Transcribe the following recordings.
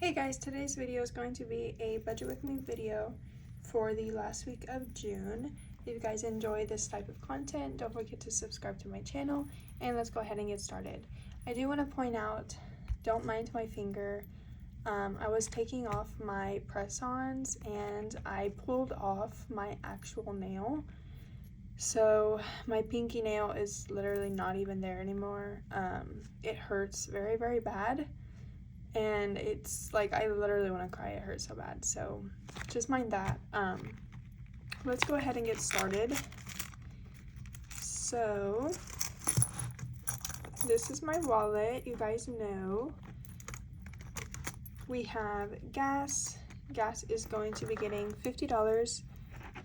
Hey guys, today's video is going to be a budget with me video for the last week of June. If you guys enjoy this type of content, don't forget to subscribe to my channel, and let's go ahead and get started. I do want to point out, don't mind my finger. I was taking off my press-ons and I pulled off my actual nail. So my pinky nail is literally not even there anymore. It hurts very, very bad. And it's like, I literally want to cry, it hurts so bad, so just mind that. Let's go ahead and get started. So this is my wallet. You guys know we have gas is going to be getting $50,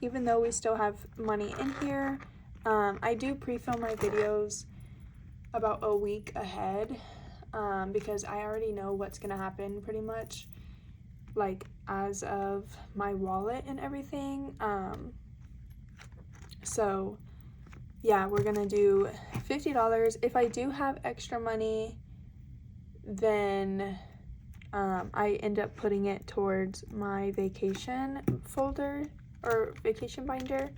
even though we still have money in here. I do pre-film my videos about a week ahead, because I already know what's gonna happen pretty much, like as of my wallet and everything. So yeah, we're gonna do $50. If I do have extra money, then I end up putting it towards my vacation folder or vacation binder.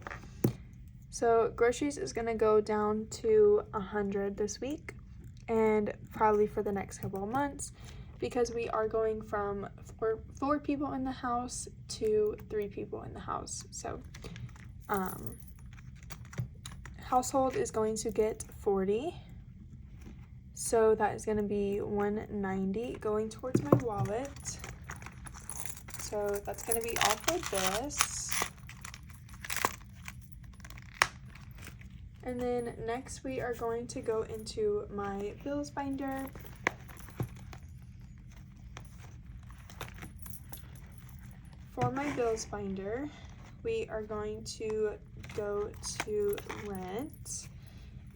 So groceries is gonna go down to 100 this week, and probably for the next couple of months, because we are going from four people in the house to 3 people in the house. So household is going to get 40, so that is going to be 190 going towards my wallet. So that's going to be all for this. And then next we are going to go into my bills binder. For my bills binder, we are going to go to rent.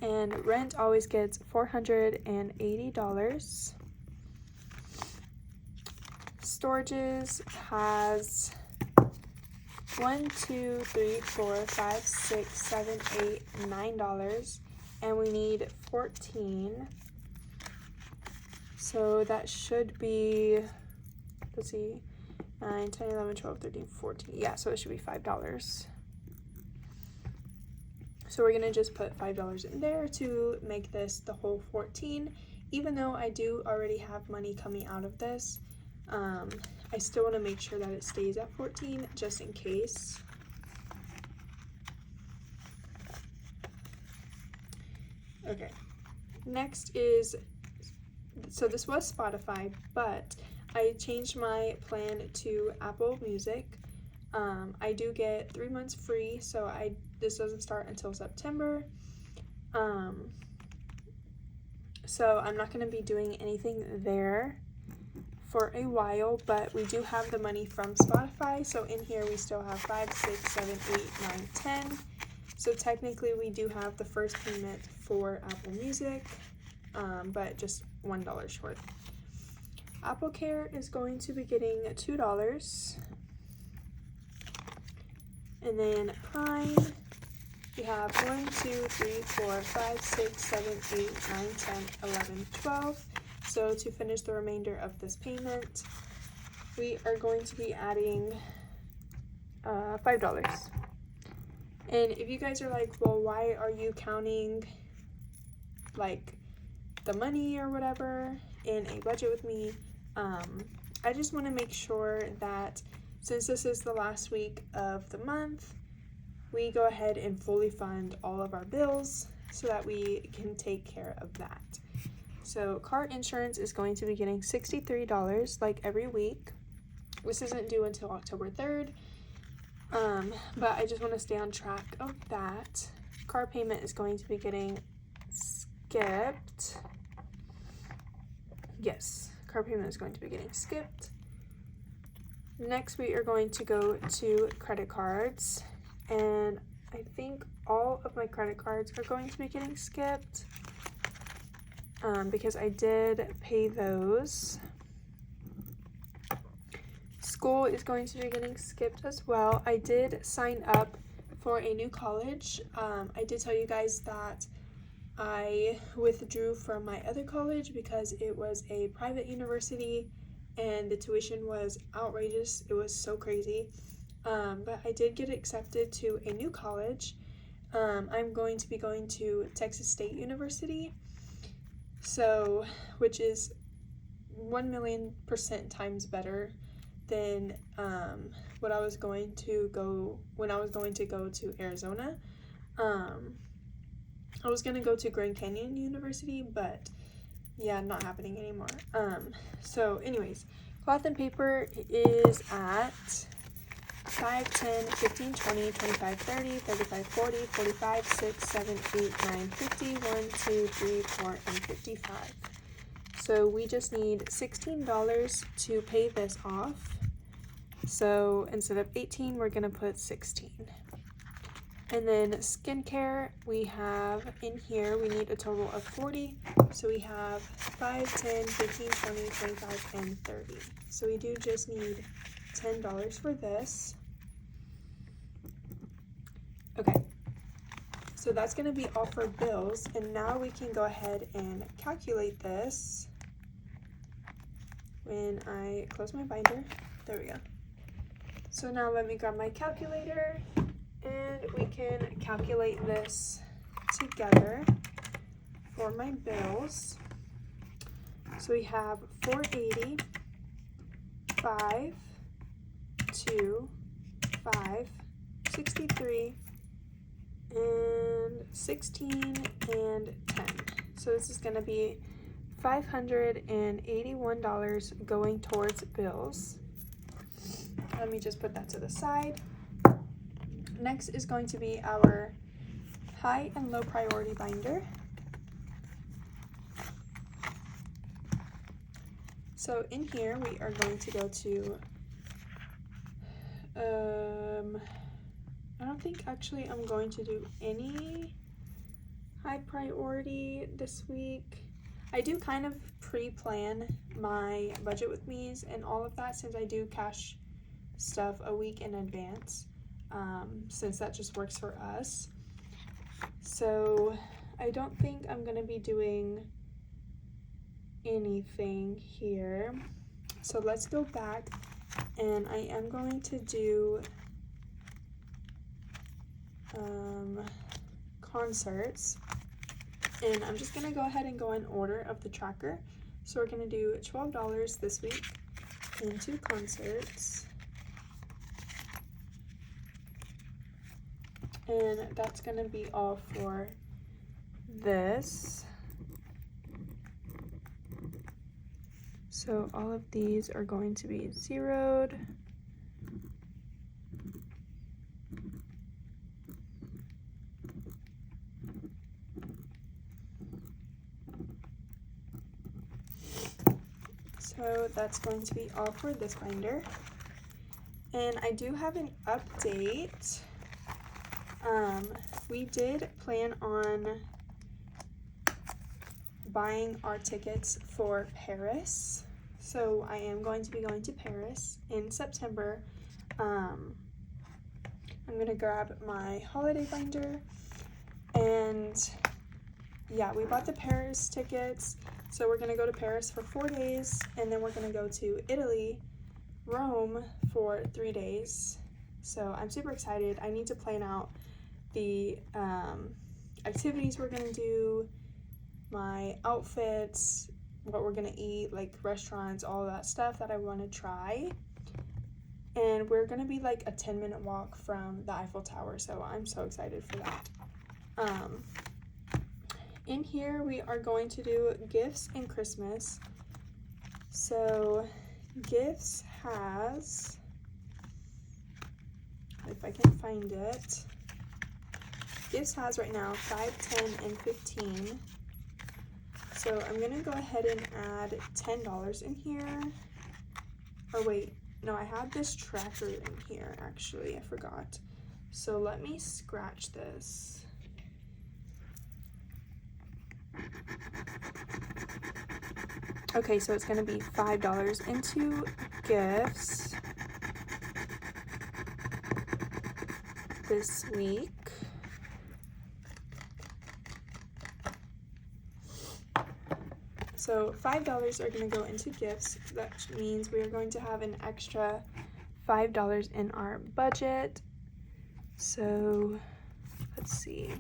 And rent always gets $480. Storages has 1, 2, 3, 4, 5, 6, 7, 8, $9, and we need 14. So that should be, let's see, 9, 10, 11, 12, 13, 14. Yeah, so it should be $5. So we're gonna just put $5 in there to make this the whole 14. Even though I do already have money coming out of this, I still want to make sure that it stays at 14 just in case. Okay, next is, so this was Spotify, but I changed my plan to Apple Music. I do get 3 months free, so this doesn't start until September. So I'm not going to be doing anything there for a while, but we do have the money from Spotify, so in here we still have 5, 6, 7, 8, 9, 10. So technically we do have the first payment for Apple Music, but just $1 short. Apple Care is going to be getting $2. And then Prime, we have 1, 2, 3, 4, 5, 6, 7, 8, 9, 10, 11, 12. So to finish the remainder of this payment, we are going to be adding $5. And if you guys are like, well, why are you counting like the money or whatever in a budget with me? I just want to make sure that since this is the last week of the month, we go ahead and fully fund all of our bills so that we can take care of that. So car insurance is going to be getting $63 like every week. This isn't due until October 3rd, but I just want to stay on track of that. Car payment is going to be getting skipped. Yes, car payment is going to be getting skipped. Next we are going to go to credit cards, and I think all of my credit cards are going to be getting skipped. Because I did pay those. School is going to be getting skipped as well. I did sign up for a new college. I did tell you guys that I withdrew from my other college because it was a private university and the tuition was outrageous. It was so crazy. But I did get accepted to a new college. I'm going to be going to Texas State University, so which is 1,000,000% times better than what I was going to go when I was going to go to Arizona. I was going to go to Grand Canyon University, but yeah, not happening anymore. So anyways, cloth and paper is at 5, 10, 15, 20, 25, 30, 35, 40, 45, 6, 7, 8, 9, 50, 1, 2, 3, 4, and 55. So we just need $16 to pay this off. So instead of 18, we're going to put 16. And then skincare, we have in here, we need a total of 40. So we have 5, 10, 15, 20, 25, and 30. So we do just need $10 for this. Okay, so that's going to be all for bills. And now we can go ahead and calculate this. When I close my binder, there we go. So now let me grab my calculator and we can calculate this together for my bills. So we have 480, 5, 2, 5, 63, and 16, and 10. So this is going to be $581 going towards bills. Let me just put that to the side. Next is going to be our high and low priority binder. So in here we are going to go to, I don't think actually I'm going to do any high priority this week. I do kind of pre-plan my budget with me's and all of that since I do cash stuff a week in advance, since that just works for us. So I don't think I'm going to be doing anything here. So let's go back, and I am going to do concerts, and I'm just going to go ahead and go in order of the tracker. So we're going to do $12 this week into concerts, and that's going to be all for this. So all of these are going to be zeroed. So that's going to be all for this binder. And I do have an update. We did plan on buying our tickets for Paris. So I am going to be going to Paris in September. I'm going to grab my holiday binder, and yeah, we bought the Paris tickets. So we're going to go to Paris for 4 days, and then we're going to go to Italy, Rome for 3 days. So I'm super excited. I need to plan out the activities we're going to do, my outfits, what we're going to eat, like restaurants, all that stuff that I want to try. And we're going to be like a 10-minute walk from the Eiffel Tower, so I'm so excited for that. In here, we are going to do gifts and Christmas. So gifts has, if I can find it, gifts has right now 5, 10, and 15. So I'm going to go ahead and add $10 in here. Or wait, no, I have this tracker in here, actually. I forgot. So let me scratch this. Okay, so it's going to be $5 into gifts this week. So So $5 are going to go into gifts. That means we are going to have an extra $5 in our budget. So let's see.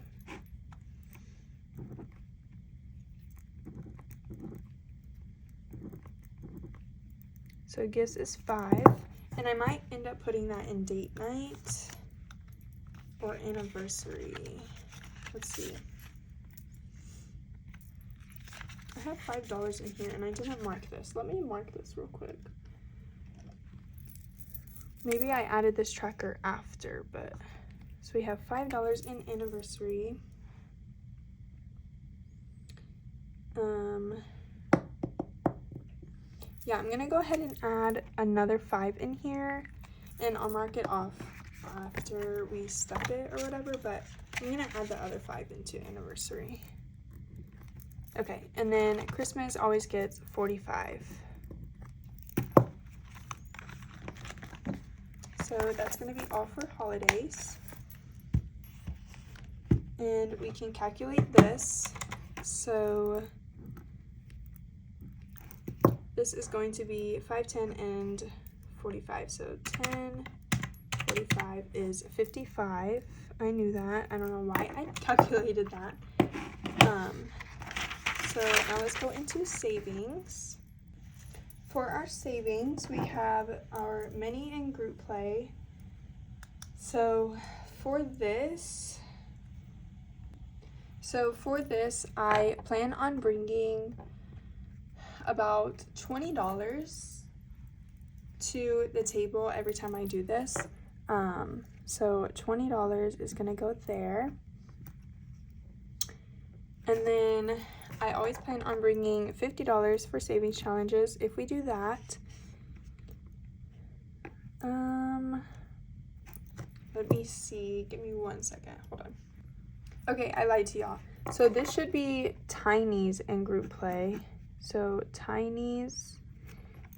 So gifts is 5, and I might end up putting that in date night or anniversary. Let's see. I have $5 in here and I didn't mark this. Let me mark this real quick. Maybe I added this tracker after, but so we have $5 in anniversary. Yeah, I'm gonna go ahead and add another 5 in here, and I'll mark it off after we stuff it or whatever, but I'm gonna add the other 5 into anniversary. Okay, and then Christmas always gets 45. So that's gonna be all for holidays. And we can calculate this. So this is going to be 5, 10, and 45. So 10, 45 is 55. I knew that. I don't know why I calculated that. So now let's go into savings. For our savings, we have our mini and group play. So for this, I plan on bringing about $20 to the table every time I do this. So $20 is gonna go there. And then I always plan on bringing $50 for savings challenges. If we do that, let me see, give me 1 second, hold on. Okay, I lied to y'all. So this should be Tinies and group play. So Tinies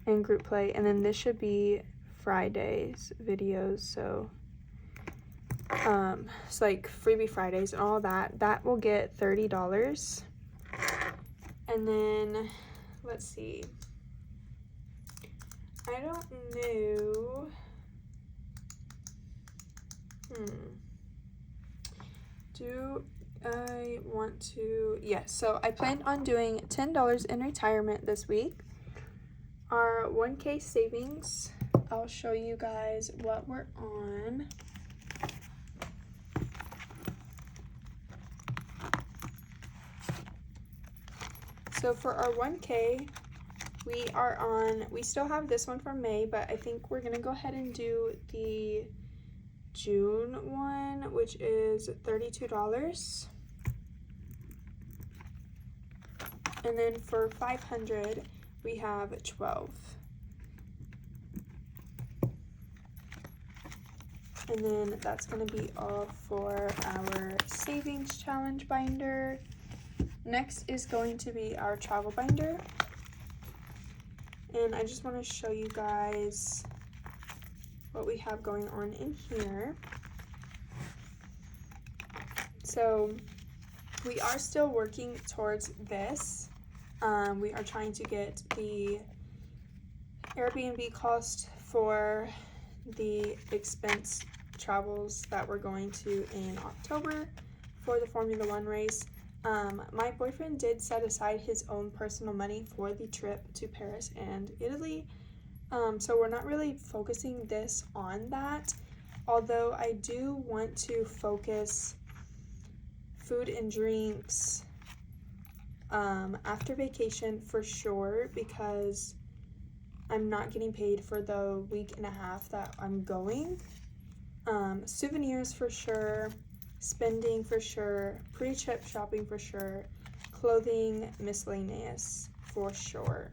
and group play, and then this should be Fridays videos. So it's like freebie Fridays and all that will get $30. And then let's see, I don't know, do I want to, yes, so I plan on doing $10 in retirement this week. Our 1K savings, I'll show you guys what we're on. So for our 1K, we still have this one from May, but I think we're gonna go ahead and do the June one, which is $32. And then for 500, we have 12. And then that's gonna be all for our savings challenge binder. Next is going to be our travel binder. And I just want to show you guys what we have going on in here. So we are still working towards this. We are trying to get the Airbnb cost for the expense travels that we're going to in October for the Formula One race. My boyfriend did set aside his own personal money for the trip to Paris and Italy, so we're not really focusing this on that, although I do want to focus food and drinks after vacation for sure, because I'm not getting paid for the week and a half that I'm going. Souvenirs for sure, spending for sure, pre-trip shopping for sure, clothing, miscellaneous for sure.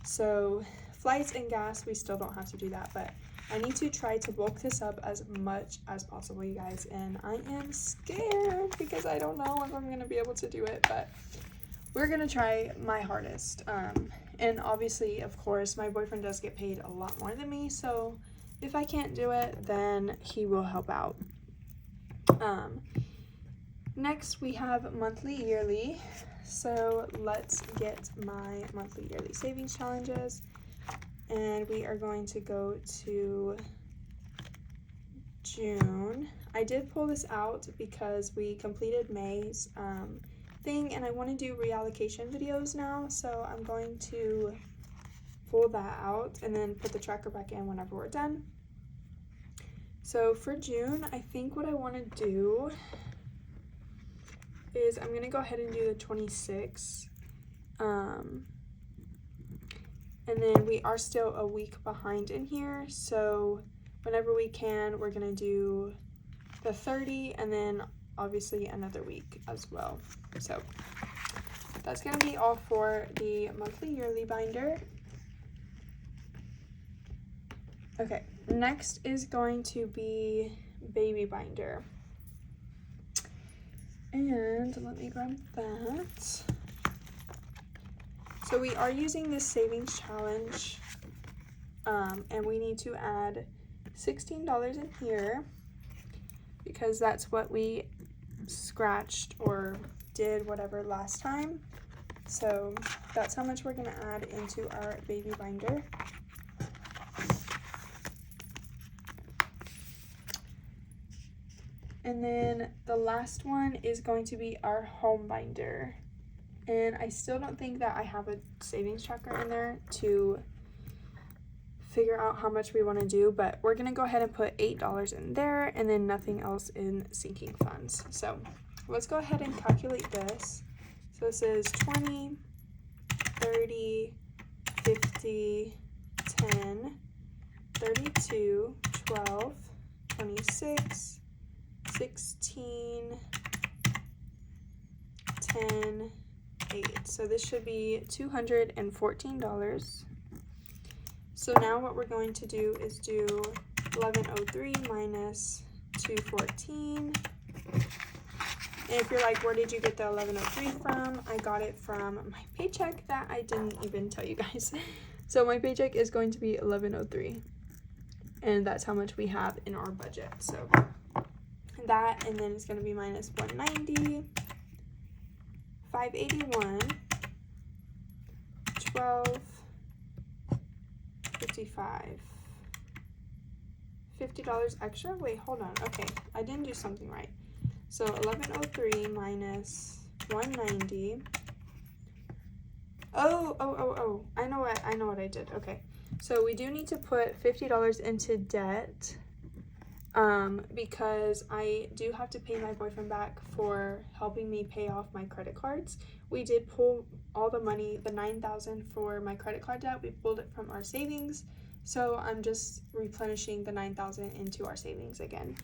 So flights and gas, we still don't have to do that, but I need to try to bulk this up as much as possible, you guys, and I am scared because I don't know if I'm gonna be able to do it, but we're gonna try my hardest. And obviously, of course, my boyfriend does get paid a lot more than me, so if I can't do it, then he will help out. Next we have monthly, yearly. so let's get my monthly yearly savings challenges, and we are going to go to June. I did pull this out because we completed May's thing, and I want to do reallocation videos now, so I'm going to pull that out and then put the tracker back in whenever we're done. So for June, I think what I want to do is I'm going to go ahead and do the 26. And then we are still a week behind in here, so whenever we can, we're going to do the 30 and then obviously another week as well. So that's going to be all for the monthly yearly binder. Okay, next is going to be baby binder. And let me grab that. So we are using this savings challenge, and we need to add $16 in here because that's what we scratched or did whatever last time. So that's how much we're going to add into our baby binder. And then the last one is going to be our home binder. And I still don't think that I have a savings tracker in there to figure out how much we want to do, but we're going to go ahead and put $8 in there and then nothing else in sinking funds. So let's go ahead and calculate this. So this is 20, 30, 50, 10, 32, 12, 26, 16, 10, 8. So this should be $214. So now what we're going to do is do 1103 minus 214. And if you're like, where did you get the 1103 from? I got it from my paycheck that I didn't even tell you guys. So my paycheck is going to be 1103. And that's how much we have in our budget. So that, and then it's going to be minus 190, 581, 12, 55, $50 extra. Wait, hold on. Okay, I didn't do something right. So 1103 minus 190. Oh, I know what I did. Okay, so we do need to put $50 into debt, because I do have to pay my boyfriend back for helping me pay off my credit cards. We did pull all the money, the $9,000 for my credit card debt. We pulled it from our savings, so I'm just replenishing the $9,000 into our savings again.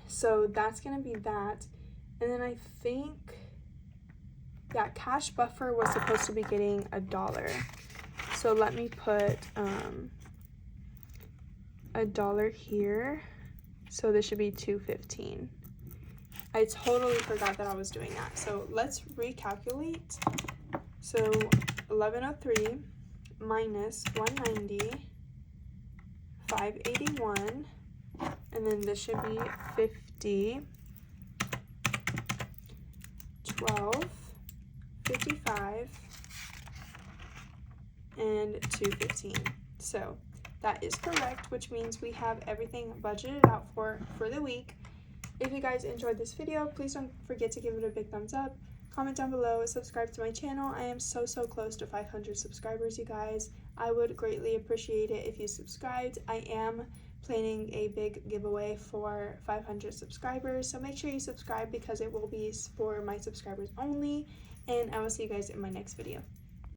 So that's gonna be that. And then I think, yeah, cash buffer was supposed to be getting $1. So let me put $1 here. So this should be $215. I totally forgot that I was doing that. So let's recalculate. So 1103 minus 190, 581, and then this should be 50, 12, 55, and 215. So that is correct, which means we have everything budgeted out for the week. If you guys enjoyed this video, please don't forget to give it a big thumbs up, comment down below, subscribe to my channel. I am so close to 500 subscribers, you guys. I would greatly appreciate it if you subscribed. I am planning a big giveaway for 500 subscribers, so make sure you subscribe because it will be for my subscribers only, and I will see you guys in my next video.